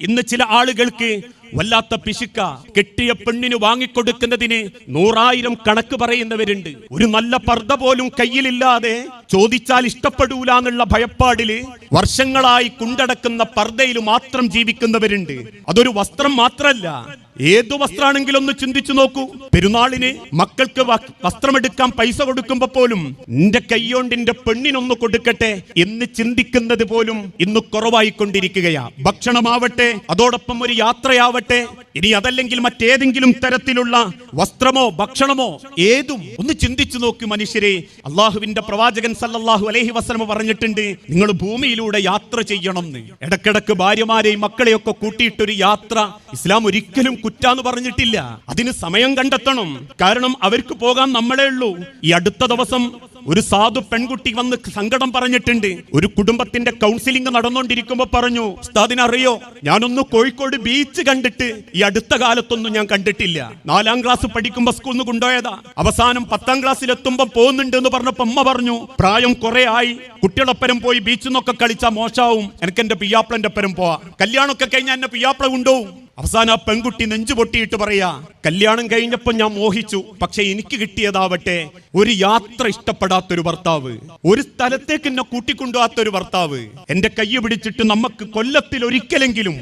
ഇന്ന് ചില ആളുകൾക്ക് വല്ലാത്ത പിശുക്ക. കെട്ടിയ പെണ്ണിന് വാങ്ങിക്കൊടുക്കുന്നതിന് 100,000 കണക്ക് പറയുന്നവരുണ്ട്. ഒരു നല്ല പർദ്ദ പോലും കയ്യിലില്ലാതെ ചോദിച്ചാൽ ഇഷ്ടപ്പെടൂല എന്നുള്ള ഭയപ്പാടില് വർഷങ്ങളായി കൊണ്ടടക്കുന്ന പർദ്ദയിൽ മാത്രം ജീവിക്കുന്നവരുണ്ട്. അതൊരു വസ്ത്രം മാത്രല്ല, ഏതു വസ്ത്രമാണെങ്കിലും ഒന്ന് ചിന്തിച്ചു നോക്കൂ. പെരുന്നാളിന് മക്കൾക്ക് വസ്ത്രമെടുക്കാൻ പൈസ കൊടുക്കുമ്പോ പോലും നിന്റെ കൈയോണ്ട് എന്റെ പെണ്ണിനൊന്ന് കൊടുക്കട്ടെ എന്ന് ചിന്തിക്കുന്നത് പോലും ഇന്ന് കുറവായിക്കൊണ്ടിരിക്കുകയാ. ഭക്ഷണമാവട്ടെ, അതോടൊപ്പം ഒരു യാത്രയാവട്ടെ, ഇനി അതല്ലെങ്കിൽ മറ്റേതെങ്കിലും തരത്തിലുള്ള വസ്ത്രമോ ഭക്ഷണമോ ഏതും ഒന്ന് ചിന്തിച്ചു നോക്കൂ മനുഷ്യരെ. അള്ളാഹുവിന്റെ പ്രവാചകൻ സല്ലല്ലാഹു അലൈഹി വസല്ലം പറഞ്ഞിട്ടുണ്ട്, നിങ്ങൾ ഭൂമിയിലൂടെ യാത്ര ചെയ്യണം എന്ന്. ഇടക്കിടക്ക് ഭാര്യമാരെയും മക്കളെയൊക്കെ കൂട്ടിയിട്ടൊരു യാത്ര ഇസ്ലാം ഒരിക്കലും കുറ്റാന്ന് പറഞ്ഞിട്ടില്ല. അതിന് സമയം കണ്ടെത്തണം. കാരണം അവർക്ക് പോകാൻ നമ്മളേ ഉള്ളൂ. ഈ അടുത്ത ദിവസം ഒരു സാധു പെൺകുട്ടി വന്ന് സങ്കടം പറഞ്ഞിട്ടുണ്ട്. ഒരു കുടുംബത്തിന്റെ കൗൺസിലിംഗ് നടന്നുകൊണ്ടിരിക്കുമ്പോ പറഞ്ഞു, ഉസ്താദിനറിയോ, ഞാനൊന്ന് കോഴിക്കോട് ബീച്ച് കണ്ടിട്ട് ഈ അടുത്ത കാലത്തൊന്നും ഞാൻ കണ്ടിട്ടില്ല. 4ാം ക്ലാസ് പഠിക്കുമ്പോ സ്കൂളിൽ നിന്ന് കൊണ്ടുപോയതാ. അവസാനം 10ാം ക്ലാസ്സിലെത്തുമ്പോ പോകുന്നുണ്ട് എന്ന് പറഞ്ഞപ്പോ അമ്മ പറഞ്ഞു, പ്രായം കുറെ ആയി, കുട്ടികളൊപ്പരം പോയി ബീച്ചിൽ നിന്നൊക്കെ കളിച്ചാൽ മോശമാവും, എനിക്ക് എന്റെ പിയ്യാപ്പിളന്റെ ഒപ്പരം പോവാ, കല്യാണമൊക്കെ കഴിഞ്ഞാൽ എന്നെ പിയ്യാപ്പിള കൊണ്ടുപോകും. അവസാനം ആ പെൺകുട്ടി നെഞ്ചു പൊട്ടിയിട്ട് പറയാ, കല്യാണം കഴിഞ്ഞപ്പോ ഞാൻ മോഹിച്ചു, പക്ഷെ എനിക്ക് കിട്ടിയതാവട്ടെ ഒരു യാത്ര ഇഷ്ടപ്പെടാത്തൊരു ഭർത്താവ്, ഒരു സ്ഥലത്തേക്ക് എന്നെ കൂട്ടിക്കൊണ്ടുപോകാത്തൊരു ഭർത്താവ്. എന്റെ കൈ പിടിച്ചിട്ട് നമുക്ക് കൊല്ലത്തിൽ ഒരിക്കലെങ്കിലും